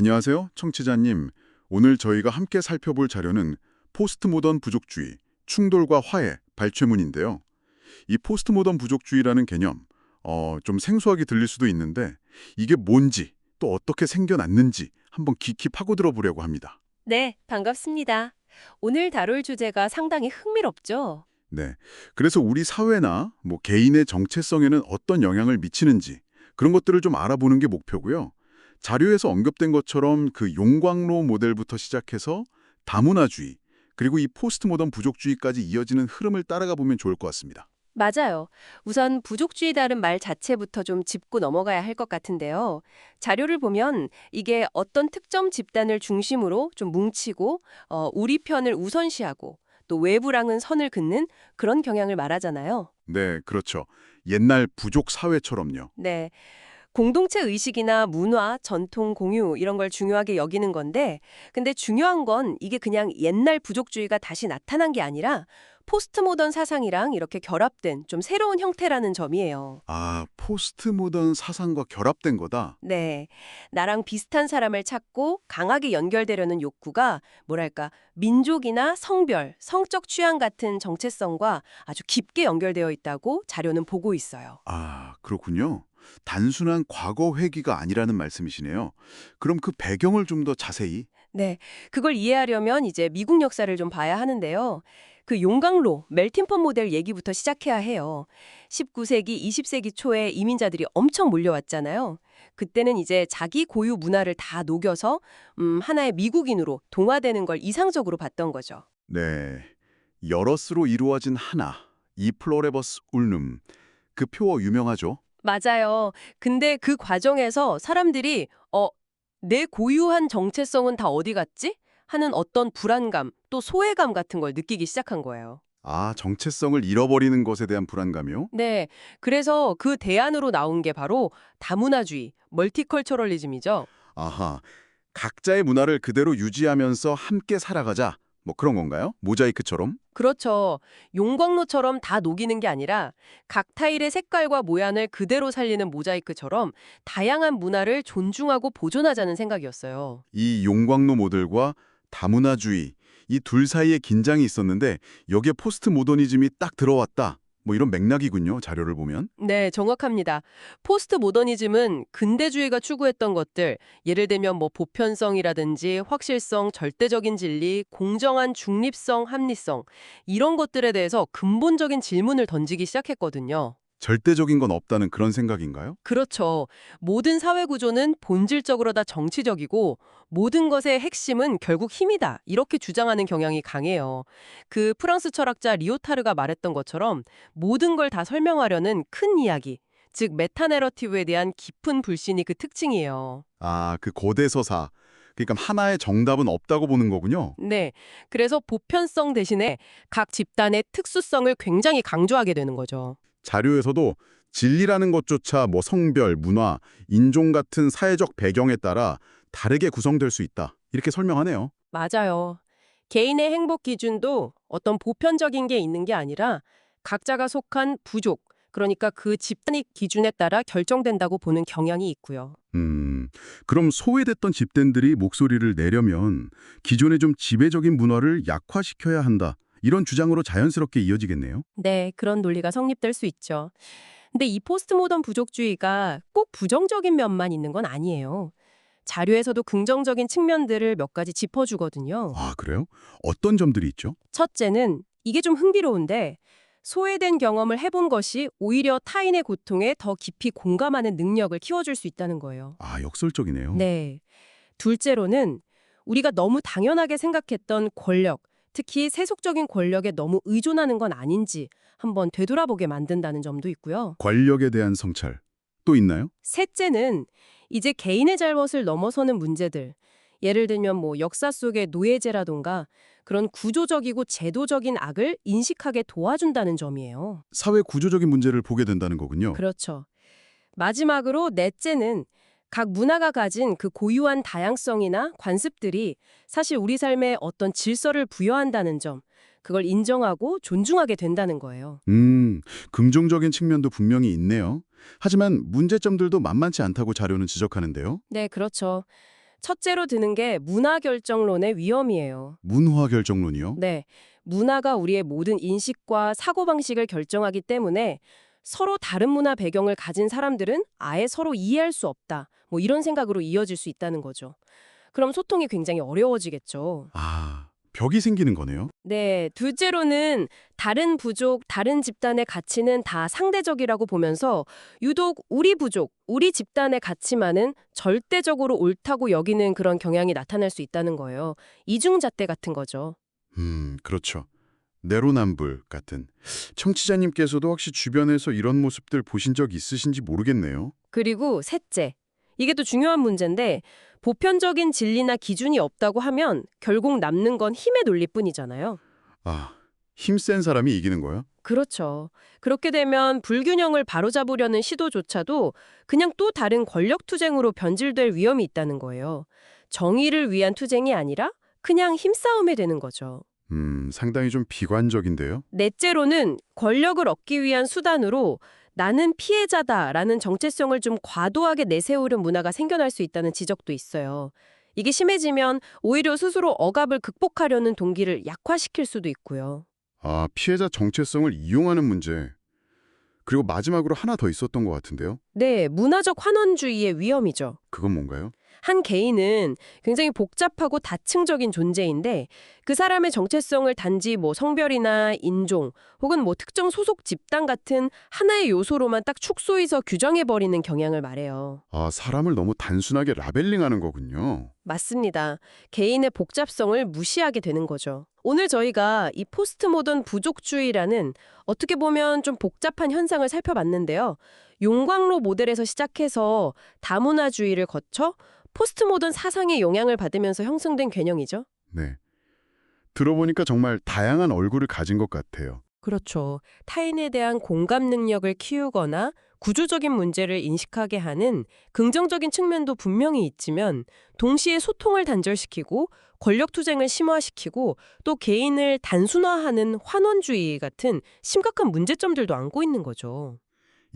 안녕하세요, 청취자님. 오늘 저희가 함께 살펴볼 자료는 포스트 모던 부족주의, 충돌과 화해 발췌문인데요. 이 포스트 모던 부족주의라는 개념, 좀 생소하게 들릴 수도 있는데 이게 뭔지 또 어떻게 생겨났는지 한번 깊이 파고들어 보려고 합니다. 네, 반갑습니다. 오늘 다룰 주제가 상당히 흥미롭죠? 네. 그래서 우리 사회나 개인의 정체성에는 어떤 영향을 미치는지 그런 것들을 좀 알아보는 게 목표고요. 자료에서 언급된 것처럼 그 용광로 모델부터 시작해서 다문화주의, 그리고 이 포스트 모던 부족주의까지 이어지는 흐름을 따라가 보면 좋을 것 같습니다. 맞아요. 우선 부족주의다는 말 자체부터 좀 짚고 넘어가야 할 것 같은데요. 자료를 보면 이게 어떤 특정 집단을 중심으로 좀 뭉치고 우리 편을 우선시하고 또 외부랑은 선을 긋는 그런 경향을 말하잖아요. 네, 그렇죠. 옛날 부족 사회처럼요. 네. 공동체 의식이나 문화, 전통, 공유 이런 걸 중요하게 여기는 건데 근데 중요한 건 이게 그냥 옛날 부족주의가 다시 나타난 게 아니라 포스트 모던 사상이랑 이렇게 결합된 좀 새로운 형태라는 점이에요. 아, 포스트 모던 사상과 결합된 거다. 네. 나랑 비슷한 사람을 찾고 강하게 연결되려는 욕구가 뭐랄까 민족이나 성별, 성적 취향 같은 정체성과 아주 깊게 연결되어 있다고 자료는 보고 있어요. 아, 그렇군요. 단순한 과거 회귀가 아니라는 말씀이시네요. 그럼 그 배경을 좀 더 자세히. 네, 그걸 이해하려면 이제 미국 역사를 좀 봐야 하는데요. 그 용광로, 멜팅pot 모델 얘기부터 시작해야 해요. 19세기, 20세기 초에 이민자들이 엄청 몰려왔잖아요. 그때는 이제 자기 고유 문화를 다 녹여서 하나의 미국인으로 동화되는 걸 이상적으로 봤던 거죠. 네. 여럿으로 이루어진 하나, 이 플로레버스 울눔. 그 표어 유명하죠? 맞아요. 근데 그 과정에서 사람들이 내 고유한 정체성은 다 어디 갔지? 하는 어떤 불안감, 또 소외감 같은 걸 느끼기 시작한 거예요. 아, 정체성을 잃어버리는 것에 대한 불안감이요? 네. 그래서 그 대안으로 나온 게 바로 다문화주의, 멀티컬처럴리즘이죠. 아하. 각자의 문화를 그대로 유지하면서 함께 살아가자. 뭐 그런 건가요? 모자이크처럼? 그렇죠. 용광로처럼 다 녹이는 게 아니라 각 타일의 색깔과 모양을 그대로 살리는 모자이크처럼 다양한 문화를 존중하고 보존하자는 생각이었어요. 이 용광로 모델과 다문화주의, 이 둘 사이에 긴장이 있었는데 여기에 포스트 모더니즘이 딱 들어왔다. 뭐 이런 맥락이군요. 자료를 보면. 네, 정확합니다. 포스트 모더니즘은 근대주의가 추구했던 것들, 예를 들면 뭐 보편성이라든지 확실성, 절대적인 진리, 공정한 중립성, 합리성 이런 것들에 대해서 근본적인 질문을 던지기 시작했거든요. 절대적인 건 없다는 그런 생각인가요? 그렇죠. 모든 사회 구조는 본질적으로 다 정치적이고 모든 것의 핵심은 결국 힘이다. 이렇게 주장하는 경향이 강해요. 그 프랑스 철학자 리오타르가 말했던 것처럼 모든 걸 다 설명하려는 큰 이야기, 즉 메타 내러티브에 대한 깊은 불신이 그 특징이에요. 아, 그 고대 서사. 그러니까 하나의 정답은 없다고 보는 거군요. 네. 그래서 보편성 대신에 각 집단의 특수성을 굉장히 강조하게 되는 거죠. 자료에서도 진리라는 것조차 뭐 성별, 문화, 인종 같은 사회적 배경에 따라 다르게 구성될 수 있다. 이렇게 설명하네요. 맞아요. 개인의 행복 기준도 어떤 보편적인 게 있는 게 아니라 각자가 속한 부족, 그러니까 그 집단의 기준에 따라 결정된다고 보는 경향이 있고요. 음, 그럼 소외됐던 집단들이 목소리를 내려면 기존의 좀 지배적인 문화를 약화시켜야 한다. 이런 주장으로 자연스럽게 이어지겠네요. 네, 그런 논리가 성립될 수 있죠. 근데 이 포스트 모던 부족주의가 꼭 부정적인 면만 있는 건 아니에요. 자료에서도 긍정적인 측면들을 몇 가지 짚어주거든요. 아, 그래요? 어떤 점들이 있죠? 첫째는 이게 좀 흥미로운데 소외된 경험을 해본 것이 오히려 타인의 고통에 더 깊이 공감하는 능력을 키워줄 수 있다는 거예요. 아, 역설적이네요. 네. 둘째로는 우리가 너무 당연하게 생각했던 권력, 특히 세속적인 권력에 너무 의존하는 건 아닌지 한번 되돌아보게 만든다는 점도 있고요. 권력에 대한 성찰. 또 있나요? 셋째는 이제 개인의 잘못을 넘어서는 문제들, 예를 들면 뭐 역사 속의 노예제라던가 그런 구조적이고 제도적인 악을 인식하게 도와준다는 점이에요. 사회 구조적인 문제를 보게 된다는 거군요. 그렇죠. 마지막으로 넷째는 각 문화가 가진 그 고유한 다양성이나 관습들이 사실 우리 삶에 어떤 질서를 부여한다는 점, 그걸 인정하고 존중하게 된다는 거예요. 긍정적인 측면도 분명히 있네요. 하지만 문제점들도 만만치 않다고 자료는 지적하는데요. 네, 그렇죠. 첫째로 드는 게 문화 결정론의 위험이에요. 문화 결정론이요? 네, 문화가 우리의 모든 인식과 사고방식을 결정하기 때문에 서로 다른 문화 배경을 가진 사람들은 아예 서로 이해할 수 없다. 뭐 이런 생각으로 이어질 수 있다는 거죠. 그럼 소통이 굉장히 어려워지겠죠. 아, 벽이 생기는 거네요? 네, 둘째로는 다른 부족, 다른 집단의 가치는 다 상대적이라고 보면서 유독 우리 부족, 우리 집단의 가치만은 절대적으로 옳다고 여기는 그런 경향이 나타날 수 있다는 거예요. 이중잣대 같은 거죠. 그렇죠. 내로남불 같은. 청취자님께서도 혹시 주변에서 이런 모습들 보신 적 있으신지 모르겠네요. 그리고 셋째, 이게 또 중요한 문제인데 보편적인 진리나 기준이 없다고 하면 결국 남는 건 힘의 논리뿐이잖아요. 아, 힘센 사람이 이기는 거야? 그렇죠. 그렇게 되면 불균형을 바로잡으려는 시도조차도 그냥 또 다른 권력 투쟁으로 변질될 위험이 있다는 거예요. 정의를 위한 투쟁이 아니라 그냥 힘싸움이 되는 거죠. 상당히 좀 비관적인데요? 넷째로는 권력을 얻기 위한 수단으로 나는 피해자다라는 정체성을 좀 과도하게 내세우는 문화가 생겨날 수 있다는 지적도 있어요. 이게 심해지면 오히려 스스로 억압을 극복하려는 동기를 약화시킬 수도 있고요. 아, 피해자 정체성을 이용하는 문제. 그리고 마지막으로 하나 더 있었던 것 같은데요? 네, 문화적 환원주의의 위험이죠. 그건 뭔가요? 한 개인은 굉장히 복잡하고 다층적인 존재인데 그 사람의 정체성을 단지 뭐 성별이나 인종 혹은 뭐 특정 소속 집단 같은 하나의 요소로만 딱 축소해서 규정해버리는 경향을 말해요. 아, 사람을 너무 단순하게 라벨링하는 거군요. 맞습니다. 개인의 복잡성을 무시하게 되는 거죠. 오늘 저희가 이 포스트 모던 부족주의라는 어떻게 보면 좀 복잡한 현상을 살펴봤는데요. 용광로 모델에서 시작해서 다문화주의를 거쳐 포스트 모던 사상의 영향을 받으면서 형성된 개념이죠. 네. 들어보니까 정말 다양한 얼굴을 가진 것 같아요. 그렇죠. 타인에 대한 공감 능력을 키우거나 구조적인 문제를 인식하게 하는 긍정적인 측면도 분명히 있지만 동시에 소통을 단절시키고 권력 투쟁을 심화시키고 또 개인을 단순화하는 환원주의 같은 심각한 문제점들도 안고 있는 거죠.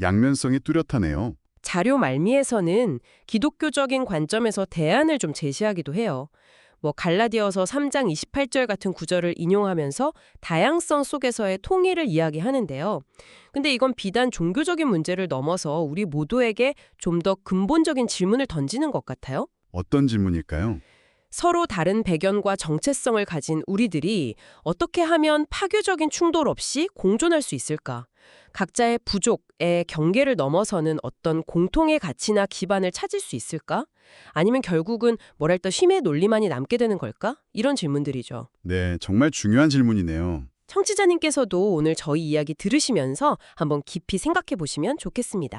양면성이 뚜렷하네요. 자료 말미에서는 기독교적인 관점에서 대안을 좀 제시하기도 해요. 뭐 갈라디아서 3장 28절 같은 구절을 인용하면서 다양성 속에서의 통일을 이야기하는데요. 근데 이건 비단 종교적인 문제를 넘어서 우리 모두에게 좀 더 근본적인 질문을 던지는 것 같아요. 어떤 질문일까요? 서로 다른 배경과 정체성을 가진 우리들이 어떻게 하면 파괴적인 충돌 없이 공존할 수 있을까? 각자의 부족의 경계를 넘어서는 어떤 공통의 가치나 기반을 찾을 수 있을까? 아니면 결국은 뭐랄까 힘의 논리만이 남게 되는 걸까? 이런 질문들이죠. 네, 정말 중요한 질문이네요. 청취자님께서도 오늘 저희 이야기 들으시면서 한번 깊이 생각해 보시면 좋겠습니다.